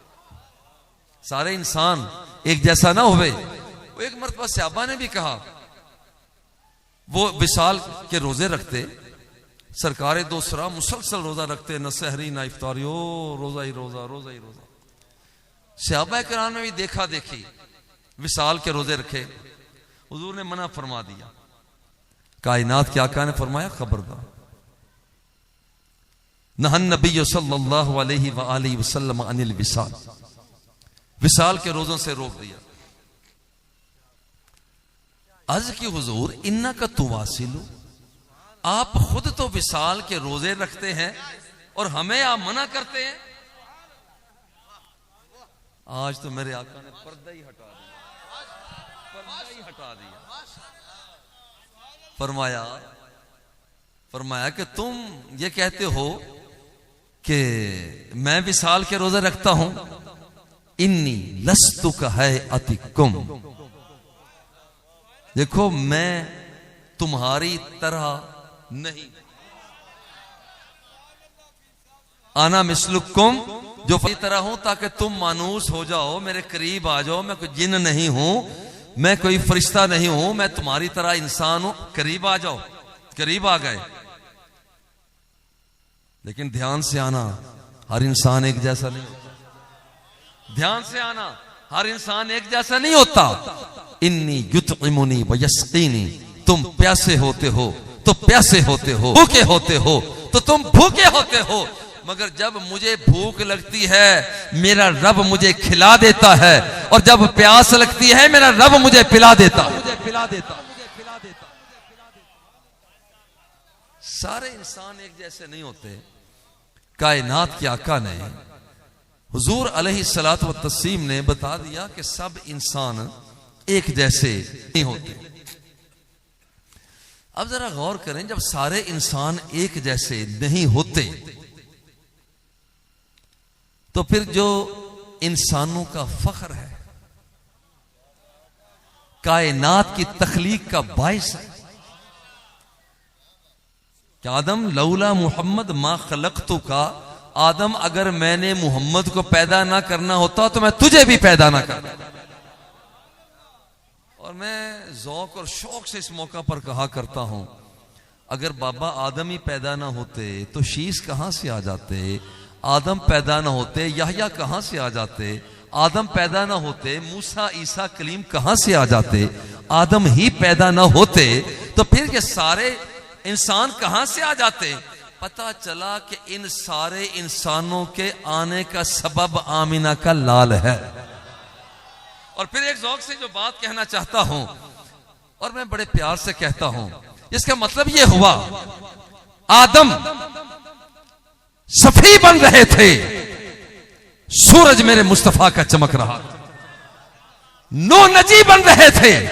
सारे इंसान एक जैसा ना हुए। वो एक मर्तबा सहाबा ने भी कहा, वो विसाल के रोजे रखते, सरकारे दूसरा मुसलसल रोजा रखते, न सहरी न इफ्तारी, ओ रोजा ही रोजा, रोजा ही रोजा। सहाबा किराम ने भी देखा देखी विसाल के रोजे रखे, हुजूर ने मना फरमा दिया। कायनात के आका ने फरमाया, खबरदार, नहन नबी सल्लल्लाहु अलैहि व आलिहि वसल्लम अनिल विसाल, विसाल के रोजों से रोक दिया। अर्ज की हुजूर इन्ना का तुवासिलु, आप खुद तो विसाल के रोजे रखते हैं और हमें आप मना करते हैं। आज तो मेरे आका ने पर्दा ही हटा दिया, फरमाया कि तुम ये कहते हो कि मैं विसाल के रोजे रखता हूं, इन्नी लस्तु का है अतिकुम, देखो मैं तुम्हारी तरह नहीं, आना मिसलुकुम, जो इस तरह हूं ताकि तुम मानूस हो जाओ, मेरे करीब आ जाओ। मैं कोई जिन नहीं हूं, मैं कोई फरिश्ता नहीं हूं, मैं तुम्हारी तरह इंसान हूं, करीब आ जाओ। करीब आ गए, लेकिन ध्यान से आना, हर इंसान एक जैसा नहीं होता। ध्यान से आना, हर इंसान एक जैसा नहीं होता। इन्नी युतइमुनी व यस्कीनी, तुम प्यासे होते हो तो प्यासे होते हो, भूखे होते हो तो तुम भूखे होते हो, मगर जब मुझे भूख लगती है मेरा रब मुझे खिला देता है, और जब प्यास लगती है मेरा रब मुझे पिला देता है। सारे इंसान एक जैसे नहीं होते। कायनात के आका ने, हुजूर अलैहिस्सलातु व तस्लीम ने बता दिया कि सब इंसान एक जैसे नहीं होते। अब जरा गौर करें, जब सारे इंसान एक जैसे नहीं होते तो फिर जो इंसानों का फख्र है, कायनात की तख्लीक का बाइस है कि आदम लौला मोहम्मद मा खलक़तु का, आदम अगर मैंने मोहम्मद को पैदा ना करना होता तो मैं तुझे भी पैदा ना करता। और मैं ज़ौक़ और शौक से इस मौका पर कहा करता हूं, अगर बाबा आदम ही पैदा ना होते तो शीश कहां से आ जाते, आदम पैदा ना होते यहया कहां से आ जाते, आदम पैदा ना होते मूसा ईसा कलीम कहां से आ जाते, आदम ही पैदा ना होते तो फिर ये सारे इंसान कहां से आ जाते। पता चला कि इन सारे इंसानों के आने का सबब आमिना का लाल है। और फिर एक ज़ौक़ से जो बात कहना चाहता हूं, और मैं बड़े प्यार से कहता हूं, इसका मतलब यह हुआ, आदम सफी बन रहे थे, सूरज मेरे मुस्तफा का चमक रहा, नो नजी बन रहे थे,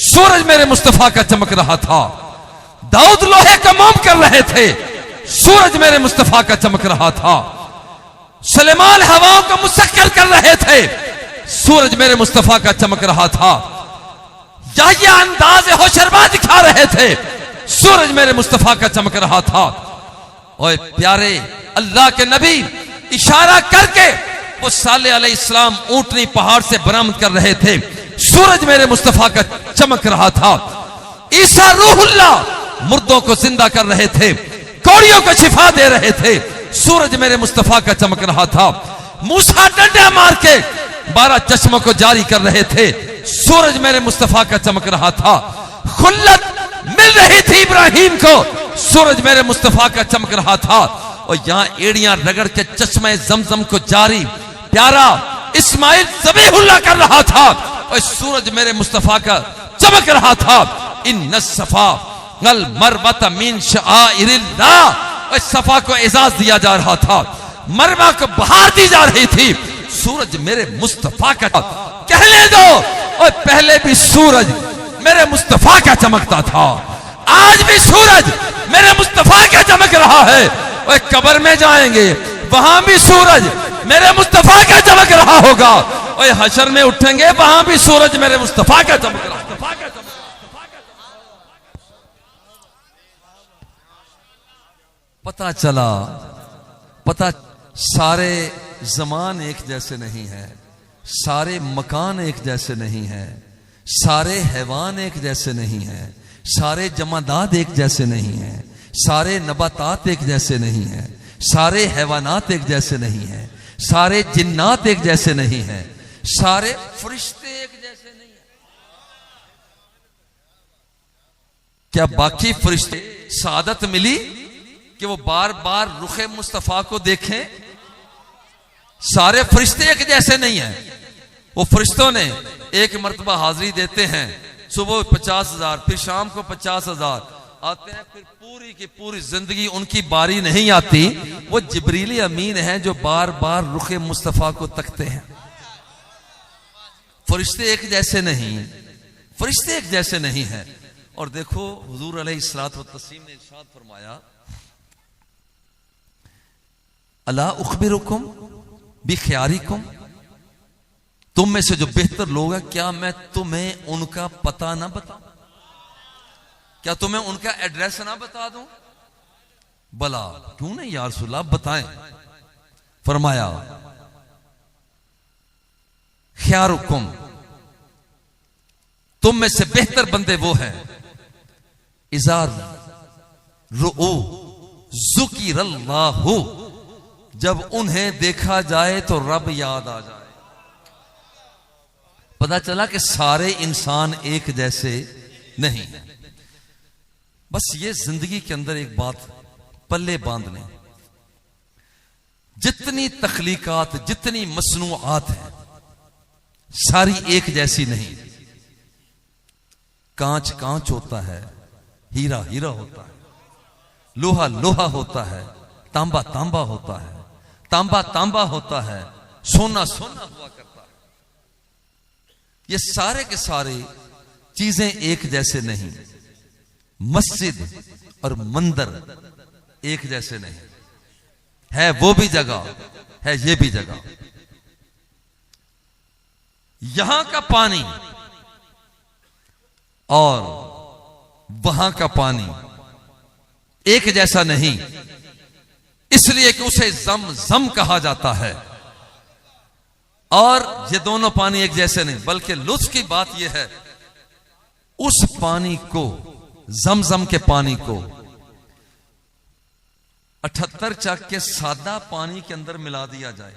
सूरज मेरे मुस्तफा का चमक रहा था, दाऊद लोहे का मोम कर रहे थे, सूरज मेरे मुस्तफा का चमक रहा था, सुलेमान हवाओं को मुसक्कर कर रहे थे, सूरज मेरे मुस्तफा का चमक रहा था। याहिया अंदाज़े होशरमा दिखा रहे थे, सूरज मेरे मुस्तफा का चमक रहा था। ओए प्यारे अल्लाह के नबी इशारा करके वो साले अलैहिस्सलाम ऊंटनी पहाड़ से बरामद कर रहे थे, सूरज मेरे मुस्तफा का चमक रहा था। ईसा रूहुल्लाह मुर्दों को जिंदा कर रहे थे, कौड़ियों को शिफा दे रहे थे, सूरज मेरे मुस्तफा का चमक रहा था। मूसा डंडा मार के 12 चश्मों को जारी कर रहे थे, सूरज मेरे मुस्तफा का चमक रहा था। खुल्लत मिल रही थी इब्राहिम को, सूरज मेरे मुस्तफा का चमक रहा था। और यहां एड़ियां रगड़ के चश्मे जमजम को जारी प्यारा इस्माइल ज़बीहुल्लाह कर रहा था, और सूरज मेरे मुस्तफा का चमक रहा था। इन सफा वल मरवत मिन शआइरिल्लाह, और सफा को एजाज दिया जा रहा था, मरवा को बहार दी जा रही थी, सूरज मेरे मुस्तफा का। कहने दो, और पहले भी सूरज मेरे मुस्तफा का चमकता था, आज भी सूरज मेरे मुस्तफा का चमक रहा है। और कब्र में जाएंगे वहां भी सूरज मेरे मुस्तफा का चमक रहा होगा, और हशर में उठेंगे वहां भी सूरज मेरे मुस्तफा का चमक रहा। पता चला, सारे जमान एक जैसे नहीं है, सारे मकान एक जैसे नहीं है, सारे हैवान एक जैसे नहीं है, सारे जमादात एक जैसे नहीं है, सारे नबातात एक जैसे नहीं है, सारे हैवानात एक जैसे नहीं है, सारे जिन्नात एक जैसे नहीं है, सारे फरिश्ते एक जैसे नहीं है। क्या बाकी फरिश्ते सादत मिली कि वो बार बार रुखे मुस्तफा को देखें? सारे फरिश्ते एक जैसे नहीं है। वो फरिश्तों ने एक मर्तबा हाजिरी देते हैं, सुबह 50,000, फिर शाम को 50,000 आते हैं, फिर पूरी की पूरी जिंदगी उनकी बारी नहीं आती। वो जिब्रील अमीन हैं जो बार बार रुखे मुस्तफा को तकते हैं। फरिश्ते एक जैसे नहीं, फरिश्ते एक जैसे नहीं है। और देखो हुजूर अलैहिस्सलातु वस्सलाम ने इरशाद फरमाया, अला उखबिरुकुम बिखियारिकुम, तुम में से जो बेहतर लोग हैं, क्या मैं तुम्हें उनका पता ना बताऊं? क्या तुम्हें उनका एड्रेस ना बता दूं? भला क्यों नहीं या रसूलल्लाह, बताएं। फरमाया खियारुकुम, तुम में से बेहतर बंदे वो हैं, इज़ा रुऊ ज़ुकिरल्लाहु, जब उन्हें देखा जाए तो रब याद आ जाए। पता चला कि सारे इंसान एक जैसे नहीं है। बस ये जिंदगी के अंदर एक बात पल्ले बांध लें, जितनी तख्लीकात, जितनी मसनूआत हैं, सारी एक जैसी नहीं। कांच कांच होता है, हीरा हीरा होता है, लोहा लोहा होता है, तांबा तांबा होता है, तांबा तांबा होता है, सोना सोना हुआ करता है। ये सारे के सारे चीजें एक जैसे नहीं। मस्जिद और मंदिर एक जैसे नहीं है, वो भी जगह है, ये भी जगह। यहां का पानी और वहां का पानी एक जैसा नहीं, इसलिए कि उसे जम कहा जाता है। और ये दोनों पानी एक जैसे नहीं, बल्कि लुत्फ की बात यह है, उस पानी को, जमजम के पानी को 78 चक के सादा पानी के अंदर मिला दिया जाए,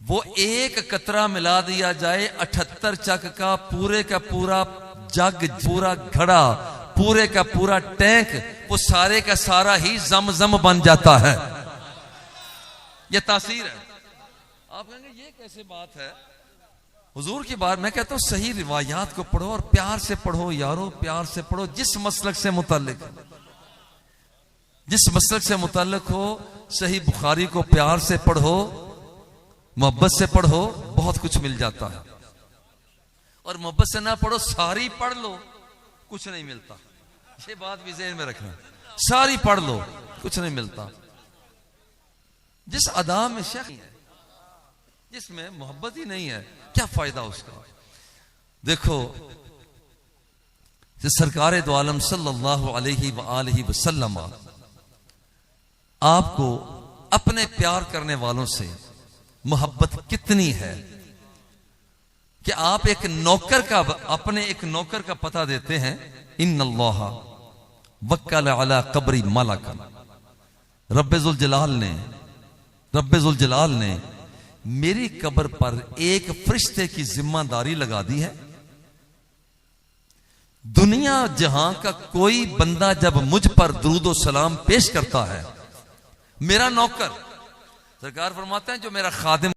वो एक कतरा मिला दिया जाए, 78 चक का पूरा जग, पूरा घड़ा, पूरे का पूरा टैंक, वो सारे का सारा ही जमजम बन जाता है। ये तासीर है। आप कहेंगे ये कैसे बात है? हुजूर की बात, मैं कहता हूं सही रिवायात को पढ़ो और प्यार से पढ़ो यारो, प्यार से पढ़ो। जिस मसलक से मुताल्लिक हो, सही बुखारी को प्यार से पढ़ो, मोहब्बत से पढ़ो, बहुत कुछ मिल जाता है। और मोहब्बत से ना पढ़ो, सारी पढ़ लो, कुछ नहीं मिलता। ये बात भी ज़हन में रखना, सारी पढ़ लो, कुछ नहीं मिलता। जिस अदा में शेख है, जिसमें मोहब्बत ही नहीं है, क्या फायदा उसका। देखो सरकार दो आलम सल्लल्लाहु अलैहि वसल्लम आपको अपने प्यार करने वालों से मोहब्बत कितनी है कि आप एक नौकर का, अपने एक नौकर का पता देते हैं, इन्नल्लाह वक्कल अला कब्री मलकन। रब्बुल जलाल ने मेरी कब्र पर एक फरिश्ते की जिम्मेदारी लगा दी है। दुनिया जहां का कोई बंदा जब मुझ पर दुरूद सलाम पेश करता है, मेरा नौकर, सरकार फरमाते हैं जो मेरा खादिम